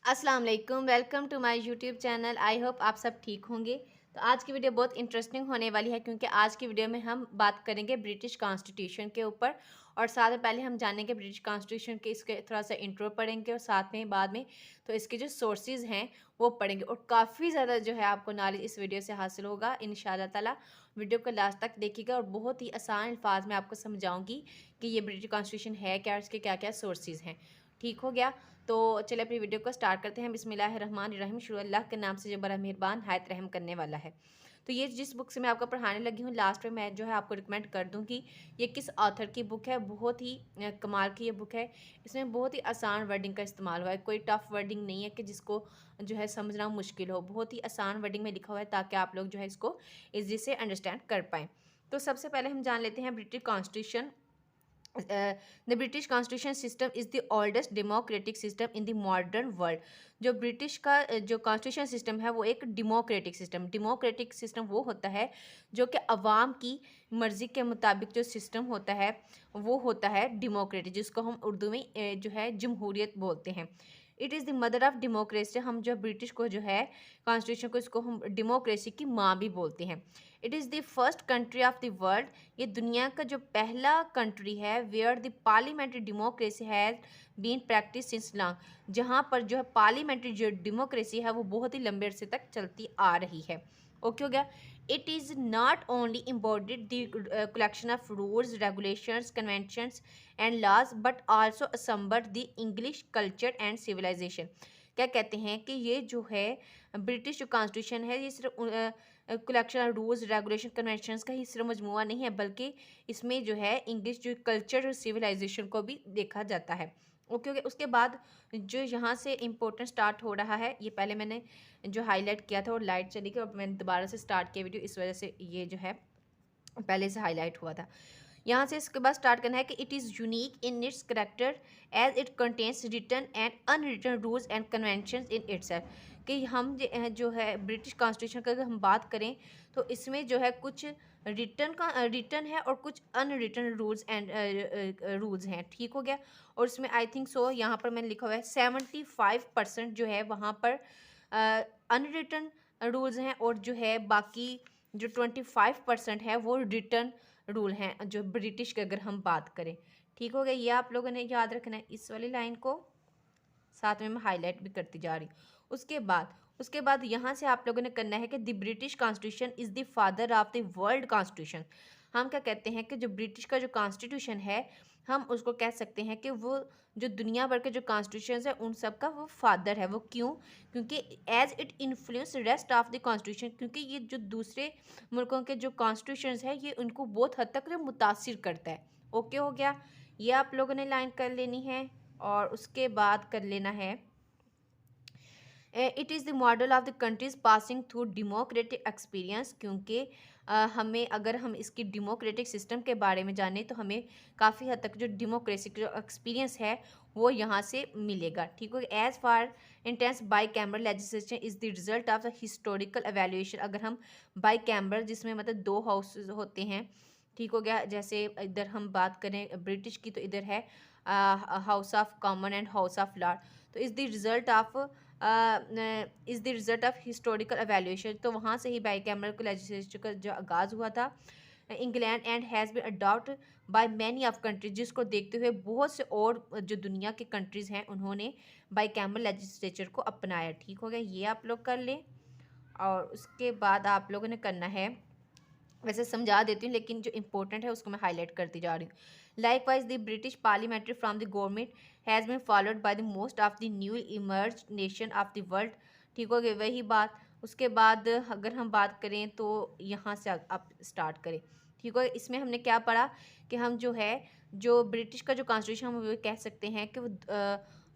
अस्सलाम वालेकुम, welcome to my YouTube channel. I hope आप सब ठीक होंगे। तो आज की वीडियो बहुत इंटरेस्टिंग होने वाली है क्योंकि आज की वीडियो में हम बात करेंगे ब्रिटिश कॉन्स्टिट्यूशन के ऊपर। और साथ में पहले हम जानेंगे ब्रिटिश कॉन्स्टिट्यूशन के इसके थोड़ा सा इंट्रो पढ़ेंगे और साथ में बाद में तो इसके जो सोर्सेज हैं वो पढ़ेंगे। और काफ़ी ज़्यादा जो है आपको नॉलेज इस वीडियो से हासिल होगा इंशाल्लाह ताला। वीडियो को लास्ट तक देखिएगा और बहुत ही आसान अल्फाज में आपको समझाऊंगी कि ये ब्रिटिश कॉन्स्टिट्यूशन है क्या और इसके क्या क्या सोर्सेज हैं। ठीक हो गया। तो चलिए अपनी वीडियो को स्टार्ट करते हैं। बिस्मिल्लाहिर्रहमानिर्रहीम। शुरू अल्लाह के नाम से जो बड़ा मेहरबान हायत रहम करने वाला है। तो ये जिस बुक से मैं आपको पढ़ाने लगी हूँ लास्ट में मैं जो है आपको रिकमेंड कर दूँ कि ये किस ऑथर की बुक है। बहुत ही कमाल की ये बुक है। इसमें बहुत ही आसान वर्डिंग का इस्तेमाल हुआ है। कोई टफ वर्डिंग नहीं है कि जिसको जो है समझना मुश्किल हो। बहुत ही आसान वर्डिंग में लिखा हुआ है ताकि आप लोग जो है इसको ईजी से अंडरस्टैंड कर पाएँ। तो सबसे पहले हम जान लेते हैं British constitution. The British constitution system is the oldest democratic system in the modern world. जो ब्रिटिश का जो कॉन्स्टिट्यूशन सिस्टम है वो एक डेमोक्रेटिक सिस्टम वो होता है जो कि अवाम की मर्ज़ी के मुताबिक जो सिस्टम होता है वो होता है डेमोक्रेटिक, जिसको हम उर्दू में जो है जमहूरियत बोलते हैं। It is the mother of democracy. हम जो ब्रिटिश को जो है कॉन्स्टिट्यूशन को इसको हम डेमोक्रेसी की माँ भी बोलते हैं। It is the first country of the world. ये दुनिया का जो पहला कंट्री है where the parliamentary democracy has been practice since long, जहाँ पर जो है पार्लियामेंट्री जो डेमोक्रेसी है वो बहुत ही लंबे अरसे तक चलती आ रही है। ओके हो गया। It is not only embodied the collection of rules regulations conventions and laws but also assembled the English culture and civilisation. क्या कहते हैं कि ये जो है ब्रिटिश जो कॉन्स्टिट्यूशन है ये सिर्फ collection of rules regulation conventions का ही सिर्फ मजमूआ नहीं है बल्कि इसमें जो है इंग्लिश जो कल्चर और सिविलाइजेशन को भी देखा जाता है। Okay okay. उसके बाद जो यहाँ से इम्पोर्टेंट स्टार्ट हो रहा है, ये पहले मैंने जो हाईलाइट किया था और लाइट चली गई और मैंने दोबारा से स्टार्ट किया वीडियो, इस वजह से ये जो है पहले से हाईलाइट हुआ था। यहाँ से इसके बाद स्टार्ट करना है कि it is unique in its character as it contains written and unwritten rules and conventions in itself. कि हम जो है ब्रिटिश कॉन्स्टिट्यूशन की अगर हम बात करें तो इसमें जो है कुछ रिटन है और कुछ अनरिटन रूल्स एंड रूल्स हैं। ठीक हो गया। और इसमें आई थिंक सो यहाँ पर मैंने लिखा हुआ है 75% जो है वहाँ पर अनरिटन रूल्स हैं और जो है बाकी जो 25% है वो रिटन रूल हैं जो ब्रिटिश की अगर हम बात करें। ठीक हो गया। ये आप लोगों ने याद रखना है इस वाली लाइन को, साथ में मैं हाईलाइट भी करती जा रही हूँ। उसके बाद यहाँ से आप लोगों ने करना है कि the British constitution is the father of the world constitution. हम क्या कहते हैं कि जो ब्रिटिश का जो कॉन्स्टिट्यूशन है हम उसको कह सकते हैं कि वो जो दुनिया भर के जो कॉन्स्टिट्यूशन है उन सब का वो फादर है। वो क्यों? क्योंकि as it influence rest of the constitution, क्योंकि ये जो दूसरे मुल्कों के जो कॉन्स्टिट्यूशन है ये उनको बहुत हद तक मुतासिर करता है। ओके हो गया। ये आप लोगों ने लाइन कर लेनी है। और उसके बाद कर लेना है it is the model of the countries passing through democratic experience. क्योंकि हमें अगर हम इसकी डेमोक्रेटिक सिस्टम के बारे में जाने तो हमें काफ़ी हद तक जो डेमोक्रेसी जो एक्सपीरियंस है वो यहाँ से मिलेगा। ठीक है। As far intense bicameral legislation is the result of the historical evaluation. अगर हम बाई कैमरल जिसमें मतलब दो हाउस होते हैं, ठीक हो गया। जैसे इधर हम बात करें ब्रिटिश की तो इधर है house of common and house of lord. तो is the result of historical evaluation. तो वहाँ से ही बाई कैमरल लेजिस्लेचर का जो आगाज़ हुआ था England and has been adopt by many of countries, जिसको देखते हुए बहुत से और जो दुनिया के कंट्रीज़ हैं उन्होंने बाई कैमरल लेजिस्लेचर को अपनाया। ठीक हो गया। ये आप लोग कर लें। और उसके बाद आप लोगों ने करना है, वैसे समझा देती हूँ लेकिन जो इंपॉर्टेंट है उसको मैं हाईलाइट करती जा रही हूँ। Likewise the British parliamentary from the government has been followed by the most of the new emerge nation of the world. ठीक हो गया। वही बात। उसके बाद अगर हम बात करें तो यहाँ से आप स्टार्ट करें। ठीक है। इसमें हमने क्या पढ़ा कि हम जो है जो ब्रिटिश का जो कॉन्स्टिट्यूशन हम वो कह सकते हैं कि वो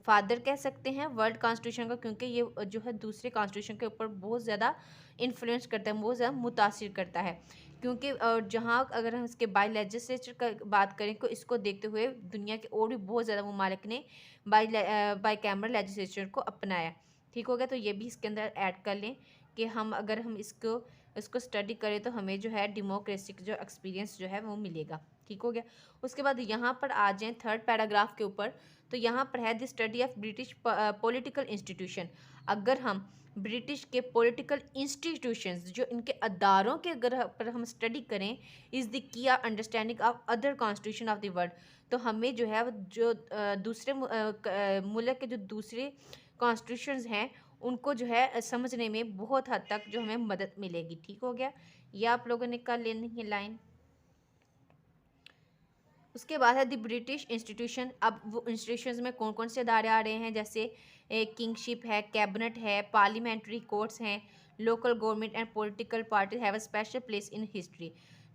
फादर कह सकते हैं वर्ल्ड कॉन्स्टिट्यूशन का, क्योंकि ये जो है दूसरे कॉन्स्टिट्यूशन के ऊपर बहुत ज़्यादा इन्फ्लुएंस करता है, बहुत ज़्यादा मुतासिर करता है। क्योंकि जहाँ अगर हम इसके बाई लेजिस्लेचर का बात करें तो इसको देखते हुए दुनिया के और भी बहुत ज़्यादा ममालिक ने बाई कैमरल लेजिस्लेचर को अपनाया। ठीक हो गया। तो ये भी इसके अंदर ऐड कर लें कि अगर हम इसको स्टडी करें तो हमें जो है डेमोक्रेटिक जो एक्सपीरियंस जो है वो मिलेगा। ठीक हो गया। उसके बाद यहाँ पर आ जाएँ थर्ड पैराग्राफ के ऊपर। तो यहाँ पर है the study of British political institution. अगर हम ब्रिटिश के पॉलिटिकल इंस्टीट्यूशंस, जो इनके अदारों के अगर पर हम स्टडी करें, is the key understanding of other constitution of the world, तो हमें जो है जो दूसरे मुल्क के जो दूसरे कॉन्स्टिट्यूशंस हैं उनको जो है समझने में बहुत हद तक जो हमें मदद मिलेगी। ठीक हो गया, ये आप लोगों ने कर लेनी है लाइन। उसके बाद है द ब्रिटिश इंस्टीट्यूशन। अब वो इंस्टीट्यूशंस में कौन कौन से अदारे आ रहे हैं, जैसे किंगशिप है, कैबिनेट है, पार्लियामेंट्री कोर्ट्स हैं, local government and political party have a special place in history.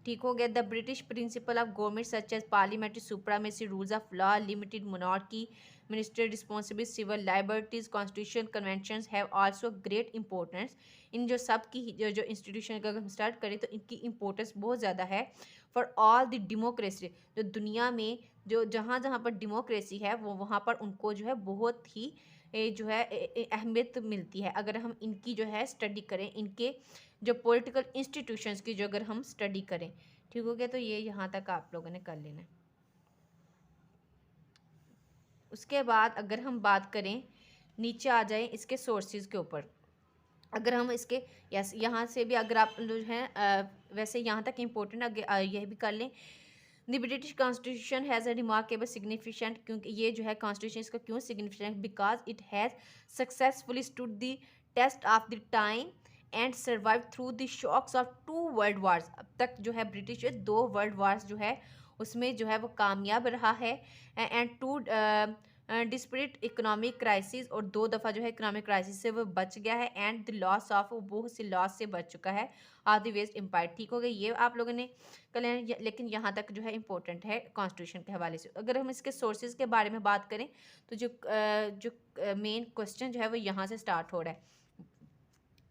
ठीक हो गया। The British principle of government such as parliamentary supremacy, rules of law, limited monarchy, minister responsibility, civil liberties, constitution convention have also great importance. इन जो सब की जो institution अगर हम स्टार्ट करें तो इनकी इंपॉर्टेंस बहुत ज़्यादा है फॉर ऑल द डेमोक्रेसी। जो दुनिया में जो जहाँ जहाँ पर डेमोक्रेसी है वो वहाँ पर उनको जो है बहुत ही जो है अहमियत मिलती है। अगर हम इनकी जो है स्टडी करें, इनके जो पॉलिटिकल इंस्टीट्यूशंस की जो अगर हम स्टडी करें। ठीक हो गया, तो ये यहाँ तक आप लोगों ने कर लेना है। उसके बाद अगर हम बात करें, नीचे आ जाएं इसके सोर्सेज के ऊपर। अगर हम इसके यस यहाँ से भी अगर आप जो है वैसे यहाँ तक इम्पोर्टेंट यह भी कर लें, the British constitution has a remarkable significant. क्योंकि ये जो है कॉन्स्टिट्यूशन इसका क्यों significant, because it has successfully stood the test of the time and survive through the shocks of 2 world wars. अब तक जो है ब्रिटिश जो 2 वर्ल्ड वार्स जो है उसमें जो है वो कामयाब रहा है, एंड 2 डिस्परेट इकोनॉमिक क्राइसिस, और 2 दफ़ा जो है इकोनॉमिक क्राइसिस से वो बच गया है, एंड द लॉस ऑफ, वो बहुत सी लॉस से बच चुका है, ऑफ द वेस्ट एम्पायर। ठीक हो गया, ये आप लोगों ने कल, लेकिन यहाँ तक जो है इंपॉर्टेंट है कॉन्स्टिट्यूशन के हवाले से। अगर हम इसके सोर्सेज के बारे में बात करें तो जो मेन क्वेश्चन जो है वो यहाँ से स्टार्ट हो रहा है,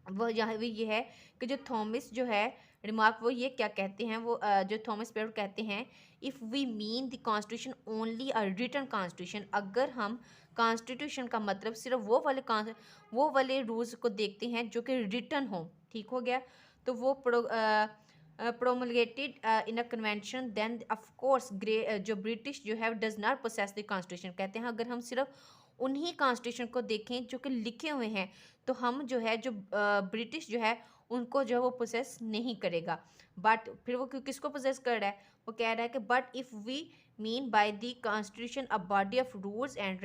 वो यहाँ भी ये है कि जो थॉमस जो है रिमार्क, वो ये क्या कहते हैं, वो जो थॉमस पेयर कहते हैं, if we mean the constitution only a written constitution. अगर हम कॉन्स्टिट्यूशन का मतलब सिर्फ वो वाले रूल्स को देखते हैं जो कि रिटन हो, ठीक हो गया, तो वो promulgated in a convention, then of course जो ब्रिटिश जो है does not possess the constitution. कहते हैं अगर हम सिर्फ उन्हीं कॉन्स्टिट्यूशन को देखें जो कि लिखे हुए हैं, तो हम जो है जो ब्रिटिश जो है उनको जो है वो पोसेस नहीं करेगा। बट फिर वो किसको पोसेस कर रहा है, वो कह रहा है कि but if we mean by the constitution a body of rules and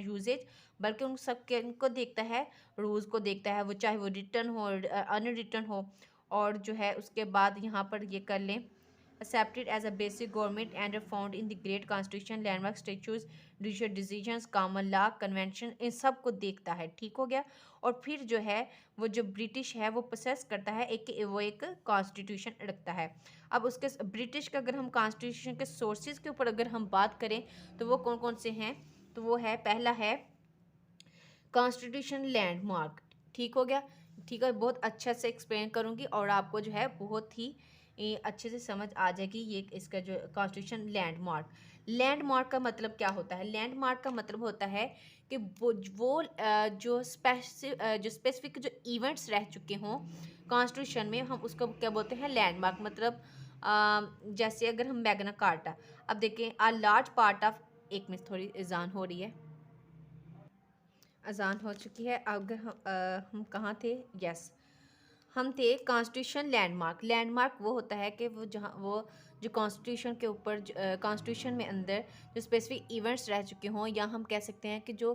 usages, बल्कि उन सब के उनको देखता है, रूल्स को देखता है, वो चाहे वो रिटर्न हो अनरिटर्न हो। और जो है उसके बाद यहाँ पर ये कर लें, accepted as a basic government and are found in the great constitution, landmark statutes, judicial decisions, common law, convention, इन सब को देखता है। ठीक हो गया, और फिर जो है वो जो ब्रिटिश है वो प्रोसेस करता है, वो एक कॉन्स्टिट्यूशन रखता है। अब उसके ब्रिटिश का अगर हम कॉन्स्टिट्यूशन के सोर्सेज के ऊपर अगर हम बात करें तो वो कौन कौन से हैं, तो वो है, पहला है कॉन्स्टिट्यूशन लैंडमार्क। ठीक हो गया, ठीक है, बहुत अच्छा से एक्सप्लेन करूँगी और आपको जो है बहुत ही अच्छे से समझ आ जाएगी ये इसका जो कॉन्स्टिट्यूशन लैंडमार्क का मतलब क्या होता है। लैंडमार्क का मतलब होता है कि जो स्पेसिफिक जो इवेंट्स रह चुके हों कॉन्स्टिट्यूशन में, हम उसको क्या बोलते हैं, लैंडमार्क। मतलब जैसे अगर हम मैग्ना कार्टा, अब देखें अ लार्ज पार्ट ऑफ, एक मिनट थोड़ी अजान हो रही है, अजान हो चुकी है। अगर हम कहाँ थे, यस हम थे कॉन्स्टिट्यूशन लैंडमार्क वो होता है कि वो जहाँ वो जो कॉन्स्टिट्यूशन के ऊपर कॉन्स्टिट्यूशन में अंदर जो स्पेसिफिक इवेंट्स रह चुके हों, या हम कह सकते हैं कि जो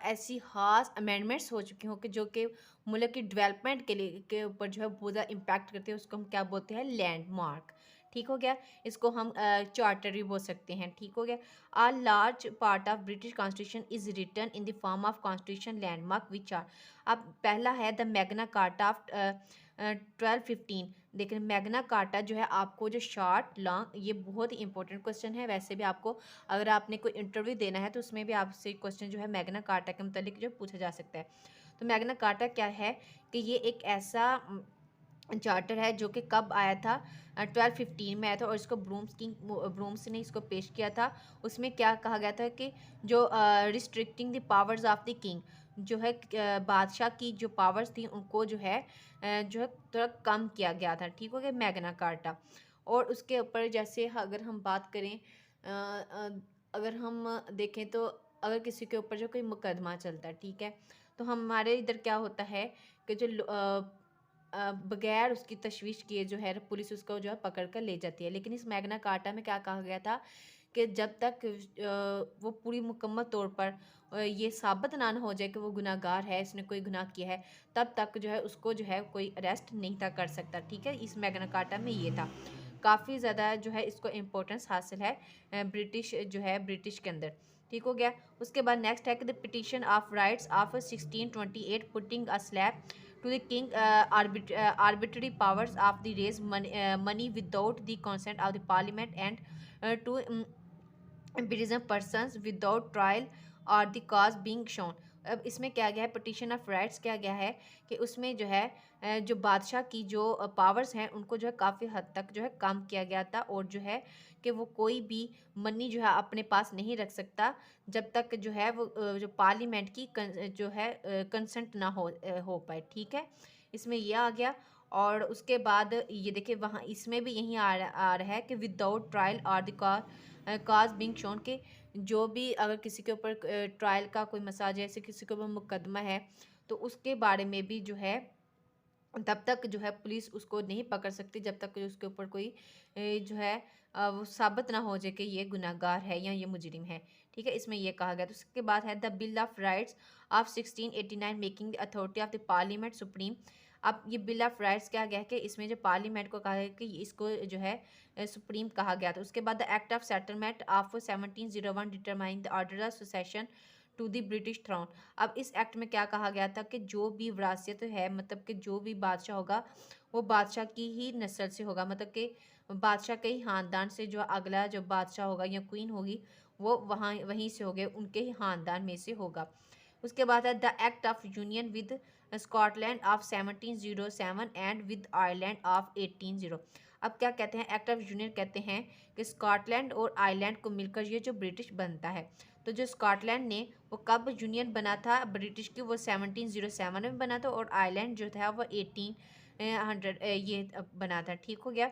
ऐसी खास अमेंडमेंट्स हो चुकी हों कि जो कि मुल्क की डेवलपमेंट के लिए के ऊपर जो है बहुत ज़्यादा इम्पैक्ट करते हैं, उसको हम क्या बोलते हैं, लैंडमार्क। ठीक हो गया, इसको हम चार्टर भी बोल सकते हैं। ठीक हो गया, a large part of British Constitution is written in the form of Constitution landmark which are, अब पहला है द मैग्ना कार्टा ऑफ 1215। लेकिन मैग्ना कार्टा जो है आपको जो शॉर्ट लॉन्ग, ये बहुत ही इंपॉर्टेंट क्वेश्चन है। वैसे भी आपको अगर आपने कोई इंटरव्यू देना है तो उसमें भी आपसे क्वेश्चन जो है मैग्ना कार्टा के मतलब जो पूछा जा सकता है। तो मैग्ना कार्टा क्या है कि ये एक ऐसा चार्टर है जो कि कब आया था, 1215 में आया था, और इसको ब्रूम्स ने इसको पेश किया था। उसमें क्या कहा गया था कि जो restricting the powers of the king, जो है बादशाह की जो पावर्स थी उनको जो है थोड़ा कम किया गया था। ठीक हो गया, मैग्ना कार्टा। और उसके ऊपर जैसे अगर हम बात करें अगर हम देखें तो अगर किसी के ऊपर जो कोई मुकदमा चलता है, ठीक है, तो हमारे इधर क्या होता है कि जो बगैर उसकी तशवीश किए जो है पुलिस उसको जो है पकड़ कर ले जाती है। लेकिन इस मैग्ना कार्टा में क्या कहा गया था कि जब तक वो पूरी मुकम्मल तौर पर ये साबित ना हो जाए कि वो गुनाहगार है, इसने कोई गुनाह किया है, तब तक जो है उसको जो है कोई अरेस्ट नहीं था कर सकता। ठीक है, इस मैग्ना कार्टा में ये था। काफ़ी ज़्यादा जो है इसको इम्पोर्टेंस हासिल है ब्रिटिश जो है ब्रिटिश के अंदर। ठीक हो गया। उसके बाद नेक्स्ट है कि the petition of rights of 1628 putting a slab to the king arbitrary powers of the raise money without the consent of the parliament and to imprison persons without trial or the cause being shown। अब इसमें क्या गया है, petition of rights क्या गया है कि उसमें जो है जो बादशाह की जो पावर्स हैं उनको जो है काफ़ी हद तक जो है कम किया गया था, और जो है कि वो कोई भी मनी जो है अपने पास नहीं रख सकता जब तक जो है वो जो पार्लियामेंट की जो है कंसेंट ना हो पाए। ठीक है, इसमें यह आ गया। और उसके बाद ये देखिए वहाँ इसमें भी यही आ रहा है कि विदाउट ट्रायल और द काज बिंग शोन के जो भी अगर किसी के ऊपर ट्रायल का कोई मसला, जैसे किसी के ऊपर मुकदमा है, तो उसके बारे में भी जो है तब तक जो है पुलिस उसको नहीं पकड़ सकती जब तक उसके ऊपर कोई जो है वो साबित ना हो जाए कि ये गुनाहगार है या ये मुजरिम है। ठीक है, इसमें ये कहा गया। तो उसके बाद है the bill of rights of 1689 making the authority of the parliament supreme. अब ये बिल ऑफ राइट्स क्या गया है कि इसमें जो पार्लियामेंट को कहा गया कि इसको जो है सुप्रीम कहा गया था। उसके बाद the act of settlement of 1701 determine the order of succession to the British throne. अब इस एक्ट में क्या कहा गया था कि जो भी विरासत है, मतलब कि जो भी बादशाह होगा वो बादशाह की ही नस्ल से होगा, मतलब कि बादशाह के ही ख़ानदान से जो अगला जो बादशाह होगा या क्वीन होगी वो वहीं से होगे, उनके ही ख़ानदान में से होगा। उसके बाद है the act of union with Scotland of 1707 and with Ireland of 1800। अब क्या कहते हैं, एक्ट ऑफ यूनियन कहते हैं कि स्कॉटलैंड और आयरलैंड को मिलकर ये जो ब्रिटिश बनता है। तो जो स्कॉटलैंड ने वो कब यूनियन बना था ब्रिटिश की, वो 1707 में बना था, और आयरलैंड जो था वो 1800 ये बना था। ठीक हो गया।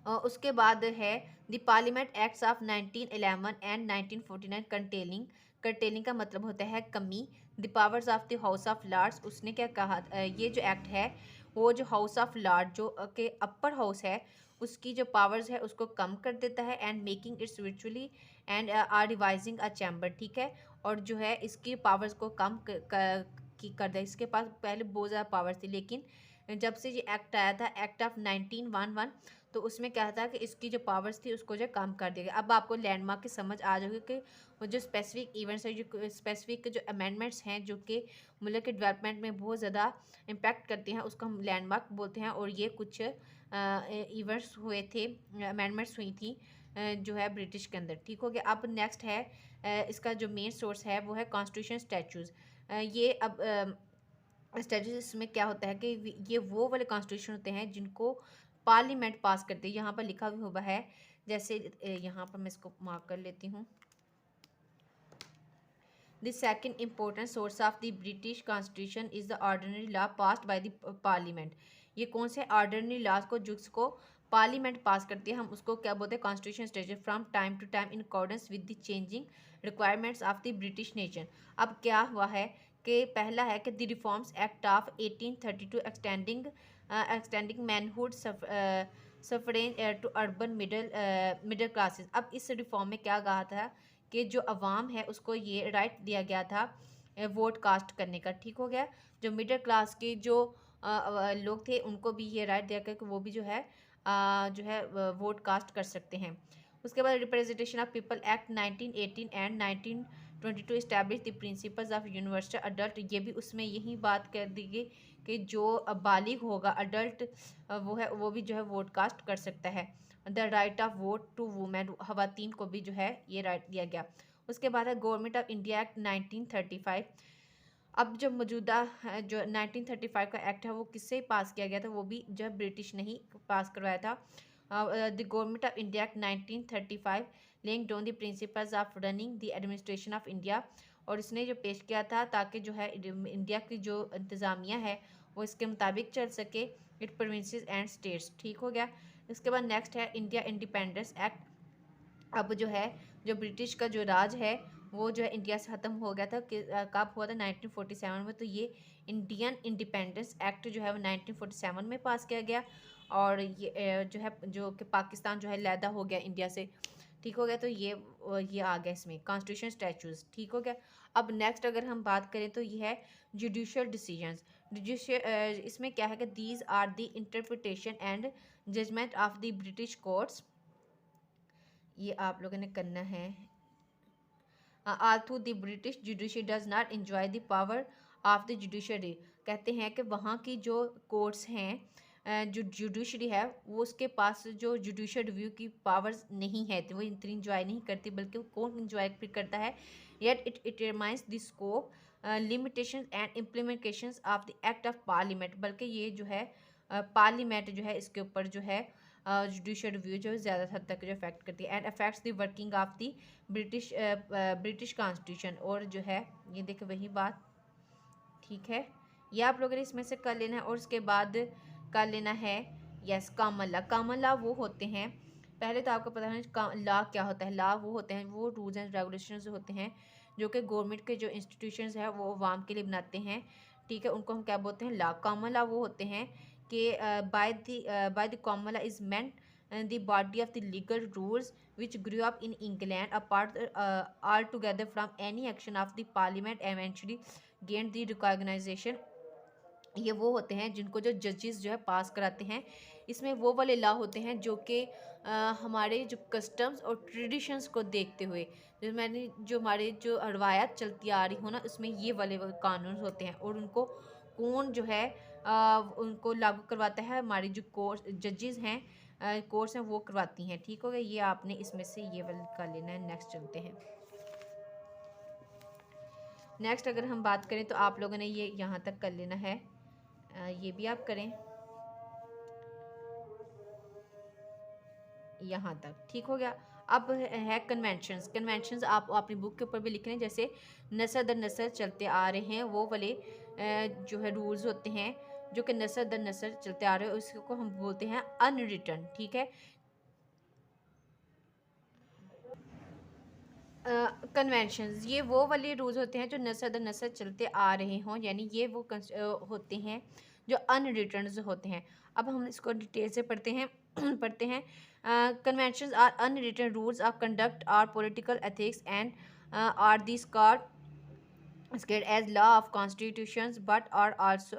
उसके बाद है the parliament acts of 1911 and 1949 containing का मतलब होता है कमी। The powers of the house of Lords, उसने क्या कहा, ये जो एक्ट है वो जो हाउस ऑफ लॉर्ड जो के अपर हाउस है उसकी जो पावर्स है उसको कम कर देता है, and making its virtually and are revising a chamber. ठीक है, और जो है इसकी पावर्स को कम कर दिया। इसके पास पहले बहुत ज़्यादा पावर्स थी, लेकिन जब से ये एक्ट आया था, एक्ट ऑफ 1911, तो उसमें क्या था कि इसकी जो पावर्स थी उसको जो कम कर दिया गया। अब आपको लैंडमार्क की समझ आ जाएगी कि वो जो स्पेसिफिक इवेंट्स है, जो स्पेसिफिक जो अमेंडमेंट्स हैं जो कि मुल्क के डेवलपमेंट में बहुत ज़्यादा इम्पैक्ट करती हैं, उसको हम लैंडमार्क बोलते हैं। और ये कुछ इवेंट्स हुए थे, अमेंडमेंट्स हुई थी जो है ब्रिटिश के अंदर। ठीक हो गया। अब नेक्स्ट है इसका जो मेन सोर्स है वो है कॉन्स्टिट्यूशन स्टैचूज़। ये अब स्टैटस में क्या होता है कि ये वो वाले कॉन्स्टिट्यूशन होते हैं जिनको पार्लियामेंट पास करती है। यहाँ पर लिखा भी हुआ है, जैसे यहाँ पर मैं इसको मार्क कर लेती हूँ। The second important source of the British constitution is the ordinary law passed by the parliament. ये कौन से ऑर्डिनरी लॉज को जिसको पार्लियामेंट पास करती है, हम उसको क्या बोलते हैं, constitution status from time to time in accordance with the changing requirements of the British nation. अब क्या हुआ है कि पहला है कि the reforms act of 1832 extending manhood suffrage to urban middle classes. अब इस रिफॉर्म में क्या कहा था कि जो अवाम है उसको ये राइट दिया गया था वोट कास्ट करने का। ठीक हो गया। जो मिडिल क्लास के जो लोग थे उनको भी ये राइट दिया गया कि वो भी जो है वोट कास्ट कर सकते हैं। उसके बाद representation of people act 1918 and 1922 establish the principles of universal adult. ये भी उसमें यही बात कर दी गई कि जो बालिग होगा अडल्ट वो भी जो है वोट कास्ट कर सकता है। The right of vote to women, खवातीन को भी जो है ये राइट दिया गया। उसके बाद है गवर्नमेंट ऑफ इंडिया एक्ट 1935। अब जो मौजूदा जो 1935 का एक्ट है वो किससे पास किया गया था, वो भी जो ब्रिटिश ने ही पास करवाया था। The government of India act 1935 laying down the principles of running the administration of India. और इसने जो पेश किया था ताकि जो है इंडिया की जो इंतज़ामिया है वो इसके मुताबिक चल सके, इट प्रोविंसेस एंड स्टेट्स। ठीक हो गया। इसके बाद नेक्स्ट है इंडिया इंडिपेंडेंस एक्ट। अब जो है जो ब्रिटिश का जो राज है वो जो है इंडिया से ख़त्म हो गया था कि कब हुआ था 1947 में। तो ये इंडियन इंडिपेंडेंस एक्ट जो है वो 1947 में पास किया गया और ये जो है जो कि पाकिस्तान जो है लैदा हो गया इंडिया से, ठीक हो गया। तो ये आ गया इसमें कॉन्स्टिट्यूशन स्टैचूज, ठीक हो गया। अब नेक्स्ट अगर हम बात करें तो ये है जुडिशियल डिसीजंस। जुडिशियल इसमें क्या है कि these are the interpretation and judgement of the British courts, ये आप लोगों ने करना है। although the British judiciary does not enjoy the power of the judiciary, कहते हैं कि वहाँ की जो कोर्ट्स हैं जो जुडिशरी है वो उसके पास जो जुडिशियल रिव्यू की पावर्स नहीं है, तो वो इतनी इंजॉय नहीं करती, बल्कि वो कौन इंजॉय फिर करता है, yet it determines the scope limitation and implementation of the act of parliament, बल्कि ये जो है पार्लियामेंट जो है इसके ऊपर जो है जुडिशियल रिव्यू जो है ज़्यादा हद तक जो इफेक्ट करती है and affects the working of the British constitution. और जो है ये देखो वही बात, ठीक है, ये आप लोगों ने इसमें से कर लेना है। और उसके बाद कर लेना है yes common law. Common law वो होते हैं, पहले तो आपको पता है लॉ क्या होता है। लॉ वो होते हैं, वो रूल्स एंड रेगुलेशंस होते हैं जो कि गवर्नमेंट के जो इंस्टीट्यूशंस हैं वो अवाम के लिए बनाते हैं, ठीक है, उनको हम क्या बोलते हैं लॉ। कॉमन लॉ वो होते हैं कि by the common law is meant the body of the legal rules which grew up in England apart altogether from any action of the parliament eventually gained the recognition। ये वो होते हैं जिनको जो जजेस जो है पास कराते हैं। इसमें वो वाले लॉ होते हैं जो कि हमारे जो कस्टम्स और ट्रेडिशंस को देखते हुए जो हमारे जो रवायत चलती आ रही हो ना, उसमें ये वाले कानून होते हैं और उनको कौन जो है उनको लागू करवाता है, हमारी जो कोर्स जजेस हैं कोर्स हैं वो करवाती हैं, ठीक हो गया। ये आपने इसमें से ये वाला कर लेना है। नेक्स्ट चलते हैं। नेक्स्ट अगर हम बात करें तो आप लोगों ने ये यहाँ तक कर लेना है, ये भी आप करें यहाँ तक, ठीक हो गया। अब है कन्वेंशंस। कन्वेंशंस आप अपनी बुक के ऊपर भी लिख रहे हैं, जैसे नस्ल दर नस्ल चलते आ रहे हैं वो वाले जो है रूल्स होते हैं जो कि नस्ल दर नस्ल चलते आ रहे हैं, उसको हम बोलते हैं अनरिटन, ठीक है। कन्वेंशंस ये वो वाले रूल्स होते हैं जो नस्ल दर नस्ल चलते आ रहे हों, यानी ये वो होते हैं जो अनरिटन होते हैं। अब हम इसको डिटेल से पढ़ते हैं पढ़ते हैं। Conventions are unwritten rules of conduct or political ethics and are this card scared as law of constitutions but are also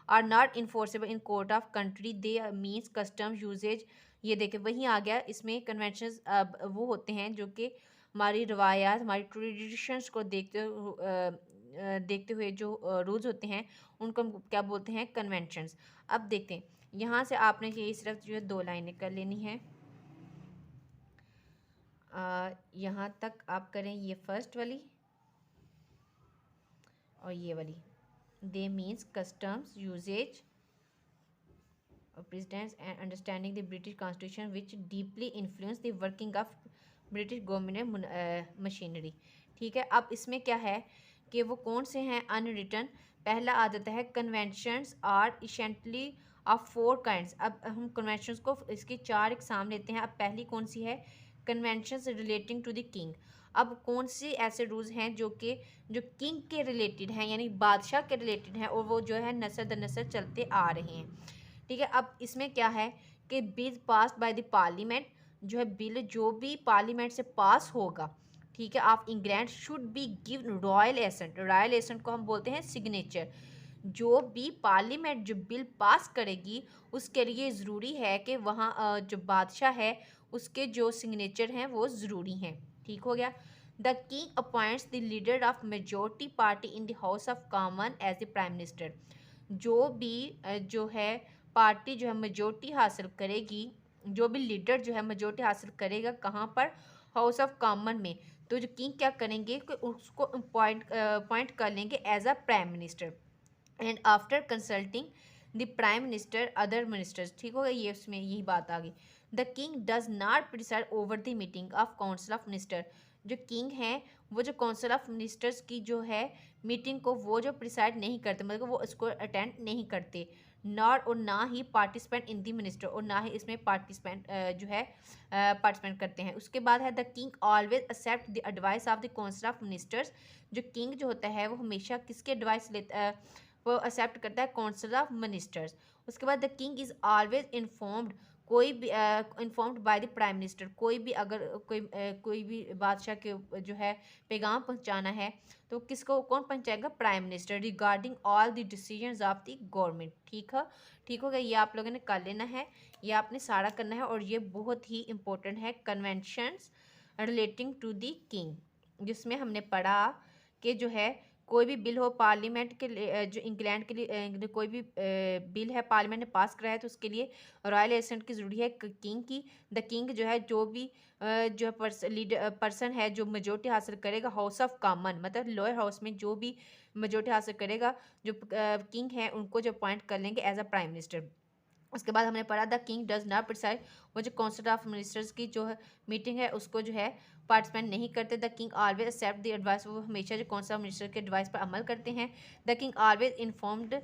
are not enforceable in court of country, they means custom usage। ये देखें वहीं आ गया, इसमें conventions वो होते हैं जो कि हमारी रवायात हमारी ट्रेडिशंस को देखते हुए जो रूल्स होते हैं उनको हम क्या बोलते हैं कन्वेंशंस। अब देखते हैं यहाँ से आपने ये सिर्फ जो है 2 लाइनें कर लेनी है। यहाँ तक आप करें ये फर्स्ट वाली और ये वाली, they means customs usages precedents and understanding the British constitution which deeply influence the working of British government machinery, ठीक है। अब इसमें क्या है कि वो कौन से हैं अनरिटन। पहला आ जाता है कन्वेंशंस आर इसेंटली ऑफ 4 काइंड्स। अब हम कन्वेंशंस को इसकी 4 एग्जाम लेते हैं। अब पहली कौन सी है, conventions relating to the king. अब कौन से ऐसे रूल्स हैं जो किंग के रिलेटेड हैं, यानी बादशाह के रिलेटेड हैं और वो जो है नस्ल दर नस्ल चलते आ रहे हैं, ठीक है। अब इसमें क्या है कि bill pass by the parliament, जो है बिल जो भी पार्लियामेंट से पास होगा, ठीक है, of England should be give royal assent. Royal assent को हम बोलते हैं सिग्नेचर। जो भी पार्लियामेंट जो बिल पास करेगी उसके लिए ज़रूरी है कि वहाँ जो बादशाह है उसके जो सिग्नेचर हैं वो ज़रूरी हैं, ठीक हो गया। The king appoints the leader of majority party in the house of Common as the prime minister. जो भी जो है पार्टी जो है मेजोरिटी हासिल करेगी, जो भी लीडर जो है मेजोरिटी हासिल करेगा कहाँ पर, हाउस ऑफ कॉमन में, तो जो किंग क्या करेंगे कि उसको अपॉइंट कर लेंगे as a prime minister and after consulting the prime minister other ministers, ठीक होगा। ये उसमें यही बात आ गई। The king does not preside over the meeting of council of minister. जो किंग हैं वो जो काउंसिल ऑफ मिनिस्टर्स की जो है मीटिंग को वो जो प्रिसाइड नहीं करते, मतलब वो इसको अटेंड नहीं करते, नॉट और ना ही पार्टिसिपेंट इन दी मिनिस्टर, और ना ही इसमें पार्टिसिपेंट जो है पार्टिसिपेंट करते हैं। उसके बाद है the king always accept the advice of the council of ministers. जो किंग जो होता है वो हमेशा किसके एडवाइस लेता वो एक्सेप्ट करता है, काउंसिल ऑफ मिनिस्टर्स। उसके बाद the king is always informed, कोई भी informed by the prime minister, कोई भी अगर कोई भी बादशाह के जो है पैगाम पहुंचाना है तो किसको कौन पहुंचाएगा, prime minister, regarding all the decisions of the government. ठीक हो गया, ये आप लोगों ने कर लेना है, ये आपने सारा करना है, और ये बहुत ही इंपॉर्टेंट है, conventions relating to the king, जिसमें हमने पढ़ा कि जो है कोई भी बिल हो पार्लियामेंट के लिए, जो इंग्लैंड के लिए कोई भी बिल है पार्लियामेंट ने पास कराया तो उसके लिए रॉयल एसेंट की ज़रूरी है किंग की। द किंग जो है जो भी जो पर्सन है जो मेजोरिटी हासिल करेगा हाउस ऑफ कॉमन, मतलब लोअर हाउस में जो भी मेजोरिटी हासिल करेगा, जो किंग है उनको जो अपॉइंट कर लेंगे एज अ प्राइम मिनिस्टर। उसके बाद हमने पढ़ा the king does not preside, वो जो काउंसिल ऑफ मिनिस्टर्स की जो है मीटिंग है उसको जो है पार्टिसिपेंट नहीं करते। The king always accept the advice, वो हमेशा जो काउंसिल ऑफ मिनिस्टर के एडवाइस पर अमल करते हैं। The king always informed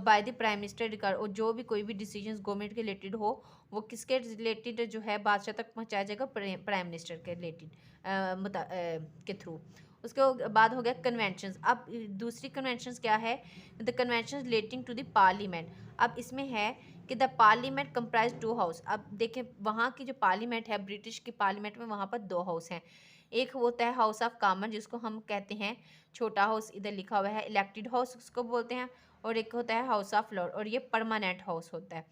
by the prime minister regard, और जो भी कोई भी डिसीजन गवर्नमेंट के रिलेटेड हो वो किसके रिलेटेड जो है बादशाह तक पहुँचाया जाएगा, प्राइम मिनिस्टर के रिलेटेड के थ्रू। उसके बाद हो गया कन्वेंशंस। अब दूसरी कन्वेंशंस क्या है, the convention relating to the parliament. अब इसमें है कि the parliament comprise two house. अब देखें वहाँ की जो पार्लियामेंट है ब्रिटिश की पार्लियामेंट में, वहाँ पर दो हाउस हैं। एक होता है हाउस ऑफ कॉमन जिसको हम कहते हैं छोटा हाउस, इधर लिखा हुआ है इलेक्टेड हाउस उसको बोलते हैं, और एक होता है हाउस ऑफ लॉर्ड, और ये परमानेंट हाउस होता है।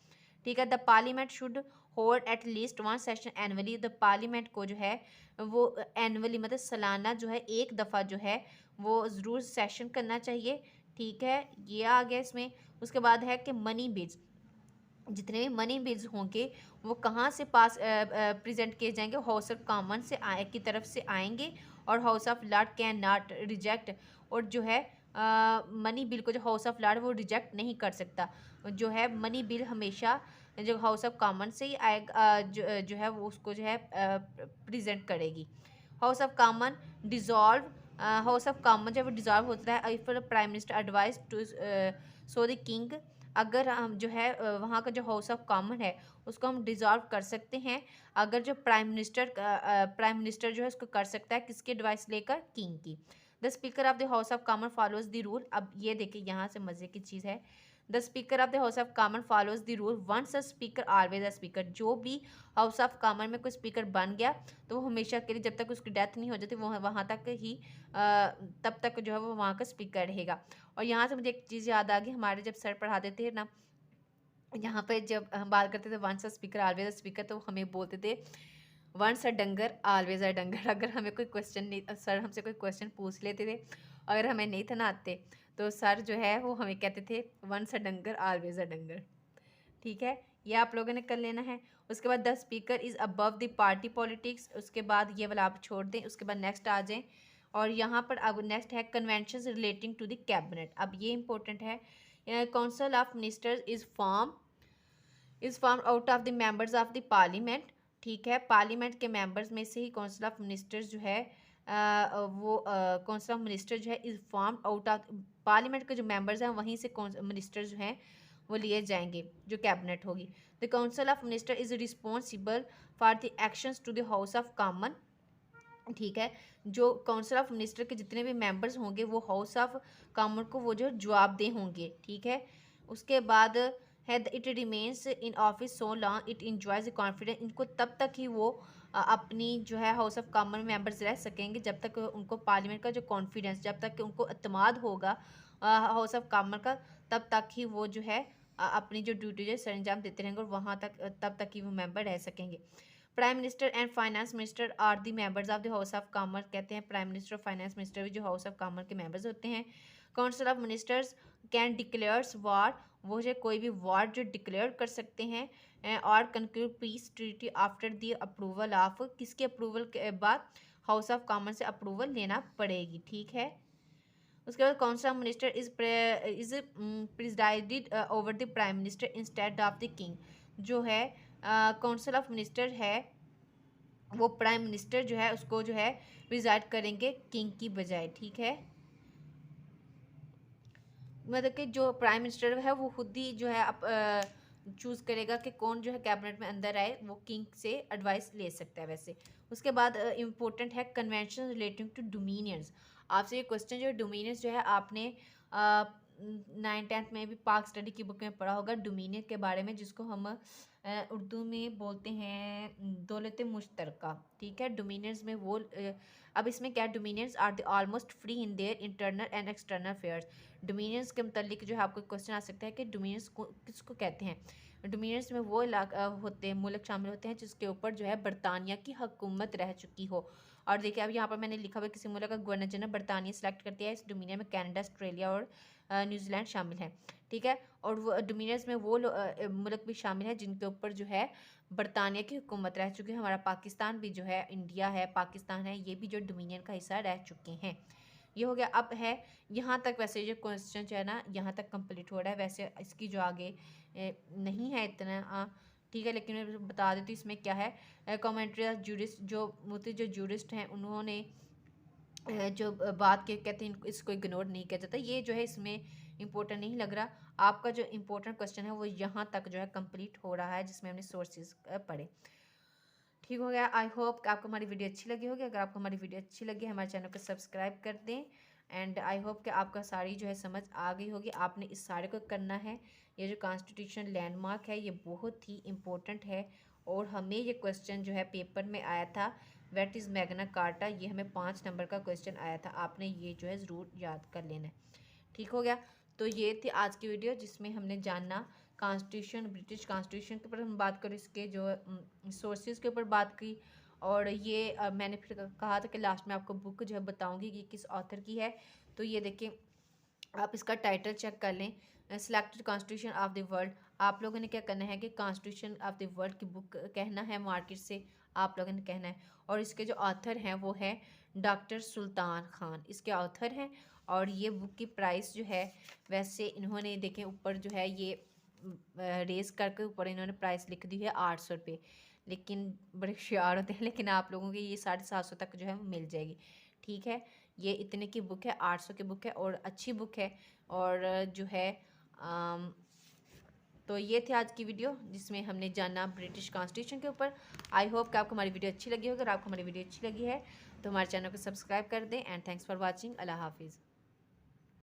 ठीक है, the parliament should hold at least one session annually. The parliament को जो है वो एनुअली मतलब सालाना जो है एक दफ़ा जो है वो ज़रूर सेशन करना चाहिए। ठीक है, ये आ गया इसमें। उसके बाद है कि मनी बिल्स, जितने भी मनी बिल्स होंगे वो कहाँ से पास प्रेजेंट किए जाएंगे, हाउस ऑफ कॉमन से की तरफ से आएंगे, और house of Lord can not reject, और जो है मनी बिल को जो हाउस ऑफ लॉर्ड वो रिजेक्ट नहीं कर सकता। जो है मनी बिल हमेशा जो हाउस ऑफ कॉमन से ही आएगा, जो है वो उसको जो है प्रेजेंट करेगी। House of common dissolve, house of common जब डिजॉल्व होता है if prime minister advice to so the king, अगर हम जो है वहाँ का जो हाउस ऑफ कॉमन है उसको हम डिज़ोल्व कर सकते हैं, अगर जो प्राइम मिनिस्टर जो है उसको कर सकता है किसकी एडवाइस लेकर, किंग की। The speaker of the house of common follows the rule. अब ये देखिए यहाँ से मज़े की चीज़ है, the speaker of the house of common follows the rule once a speaker always a speaker. जो भी हाउस ऑफ कॉमन में कोई स्पीकर बन गया तो वो हमेशा के लिए, जब तक उसकी डेथ नहीं हो जाती, वो वहाँ तक ही तब तक जो है वो वहाँ का स्पीकर रहेगा। और यहाँ से मुझे एक चीज़ याद आ गई, हमारे जब सर पढ़ाते थे ना, यहाँ पे जब हम बात करते थे once a speaker always a speaker, तो हमें बोलते थे वंस अ डंगर ऑलवेज अ डंगर। अगर हमें कोई क्वेश्चन नहीं, सर हमसे कोई क्वेश्चन पूछ लेते थे, अगर हमें नहीं था ना आते, तो सर जो है वो हमें कहते थे वंस अ डंगर ऑलवेज अ डंगर। ठीक है, ये आप लोगों ने कर लेना है। उसके बाद the speaker is above the party politics, उसके बाद ये वाला आप छोड़ दें, उसके बाद नेक्स्ट आ जाएं। और यहाँ पर अब नेक्स्ट है convention relating to the cabinet. अब ये इंपॉर्टेंट है, council of ministers is form out of the members of the parliament. ठीक है, पार्लियामेंट के मेंबर्स में से ही काउंसिल ऑफ मिनिस्टर्स जो है वो काउंसिल ऑफ मिनिस्टर जो है is form out of parliament के जो मेंबर्स हैं वहीं से मिनिस्टर जो हैं वो लिए जाएंगे, जो कैबिनेट होगी। The council of minister is responsible for the actions to the house of common. ठीक है, जो काउंसिल ऑफ मिनिस्टर के जितने भी मेंबर्स होंगे वो हाउस ऑफ कॉमन को वो जो जवाबदेह होंगे। ठीक है, उसके बाद है it remains in office so long it enjoys confidence. इनको तब तक ही वो अपनी जो है हाउस ऑफ कॉमन मेंबर्स रह सकेंगे जब तक उनको पार्लियामेंट का जो कॉन्फिडेंस, जब तक कि उनको अतमाद होगा हाउस ऑफ कॉमन का, तब तक ही वो जो है अपनी जो ड्यूटी जो सर अंजाम देते रहेंगे, और वहाँ तक तब तक ही वो मेंबर रह सकेंगे। Prime minister and finance minister are the members of the house of common. कहते हैं प्राइम मिनिस्टर और फाइनेंस मिनिस्टर भी जो हाउस ऑफ कॉमन के मेंबर्स होते हैं। Council of ministers can declares war, वो जो कोई भी वार जो डिक्लेयर कर सकते हैं, और conclude peace treaty after the approval of, किसके अप्रूवल के बाद, हाउस ऑफ कॉमन से अप्रूवल लेना पड़ेगी। ठीक है, उसके बाद council of minister is presided over the prime minister instead of the king. जो है काउंसिल ऑफ मिनिस्टर है वो प्राइम मिनिस्टर जो है उसको जो है प्रिजाइड करेंगे किंग की बजाय, ठीक है। मतलब कि जो प्राइम मिनिस्टर है वो खुद ही जो है चूज़ करेगा कि कौन जो है कैबिनेट में अंदर आए, वो किंग से एडवाइस ले सकता है वैसे। उसके बाद इम्पोर्टेंट है कन्वेंशन रिलेटिंग टू डोमिनियंस। आपसे ये क्वेश्चन जो है डोमिनियंस जो है आपने 9th-10th में भी पाक स्टडी की बुक में पढ़ा होगा डोमिनियन के बारे में, जिसको हम उर्दू में बोलते हैं दौलत मुश्तरका, ठीक है। डोमिनियंस में वो अब इसमें क्या, dominions are the almost free in their internal and external affairs. Dominions के मतलब जो है आपको क्वेश्चन आ सकता है कि डोमिनियंस को किसको कहते हैं। डोमिनियंस में वो इलाका होते हैं, मुल्क शामिल होते हैं जिसके ऊपर जो है बरतानिया की हुकूमत रह चुकी हो। और देखिए अब यहाँ पर मैंने लिखा हुआ किसी मुल्क का गवर्नर जनरल बरतानिया सेलेक्ट करती है। इस डोमिनियन में कनाडा, ऑस्ट्रेलिया और न्यूजीलैंड शामिल हैं, ठीक है। और वो डोमिनियंस में वो मुल्क भी शामिल है जिनके ऊपर जो है बरतानिया की हुकूमत रह चुकी है। हमारा पाकिस्तान भी जो है, इंडिया है, पाकिस्तान है, ये भी जो डोमिनियन का हिस्सा रह चुके हैं। ये हो गया। अब है यहाँ तक, वैसे जो क्वेश्चन जो है ना यहाँ तक कंप्लीट हो रहा है। वैसे इसकी जो आगे नहीं है इतना, ठीक है, लेकिन मैं बता देती हूँ इसमें क्या है। कमेंट्री जूरिस्ट, जो मुफ्ती जो जूरिस्ट हैं उन्होंने जो बात के कहते हैं इसको इग्नोर नहीं किया जाता। ये जो है इसमें इम्पोर्टेंट नहीं लग रहा। आपका जो इम्पोर्टेंट क्वेश्चन है वो यहाँ तक जो है कंप्लीट हो रहा है, जिसमें हमने सोर्सेज पढ़े। ठीक हो गया। आई होप कि आपको हमारी वीडियो अच्छी लगी होगी। अगर आपको हमारी वीडियो अच्छी लगी हमारे चैनल को सब्सक्राइब कर दें। एंड आई होप कि आपका सारी जो है समझ आ गई होगी। आपने इस सारे को करना है। ये जो कॉन्स्टिट्यूशन लैंडमार्क है ये बहुत ही इम्पोर्टेंट है, और हमें ये क्वेश्चन जो है पेपर में आया था, व्हाट इज़ मैग्ना कार्टा, ये हमें 5 नंबर का क्वेश्चन आया था। आपने ये जो है ज़रूर याद कर लेना है। ठीक हो गया। तो ये थी आज की वीडियो जिसमें हमने जाना कॉन्स्टिट्यूशन, ब्रिटिश कॉन्स्टिट्यूशन के ऊपर हम बात करें, इसके जो सोर्सेज के ऊपर बात की। और ये मैंने फिर कहा था कि लास्ट में आपको बुक जो है बताऊंगी कि किस ऑथर की है। तो ये देखिए, आप इसका टाइटल चेक कर लें, selected constitution of the world. आप लोगों ने क्या करना है कि कॉन्स्टिट्यूशन ऑफ द वर्ल्ड की बुक कहना है, मार्केट से आप लोगों ने कहना है। और इसके जो ऑथर हैं वो है डॉक्टर सुल्तान खान, इसके ऑथर हैं। और ये बुक की प्राइस जो है, वैसे इन्होंने देखें ऊपर जो है ये रेस करके ऊपर इन्होंने प्राइस लिख दी है 800 रुपये, लेकिन बड़े होशियार होते हैं। लेकिन आप लोगों की ये 750 तक जो है मिल जाएगी, ठीक है। ये इतने की बुक है, 800 की बुक है और अच्छी बुक है। और जो है तो ये थी आज की वीडियो जिसमें हमने जाना ब्रिटिश कॉन्स्टिट्यूशन के ऊपर। आई होप कि आपको हमारी वीडियो अच्छी लगी होगी। अगर आपको हमारी वीडियो अच्छी लगी है तो हमारे चैनल को सब्सक्राइब कर दें। And thanks for watching. अल्लाह हाफिज़।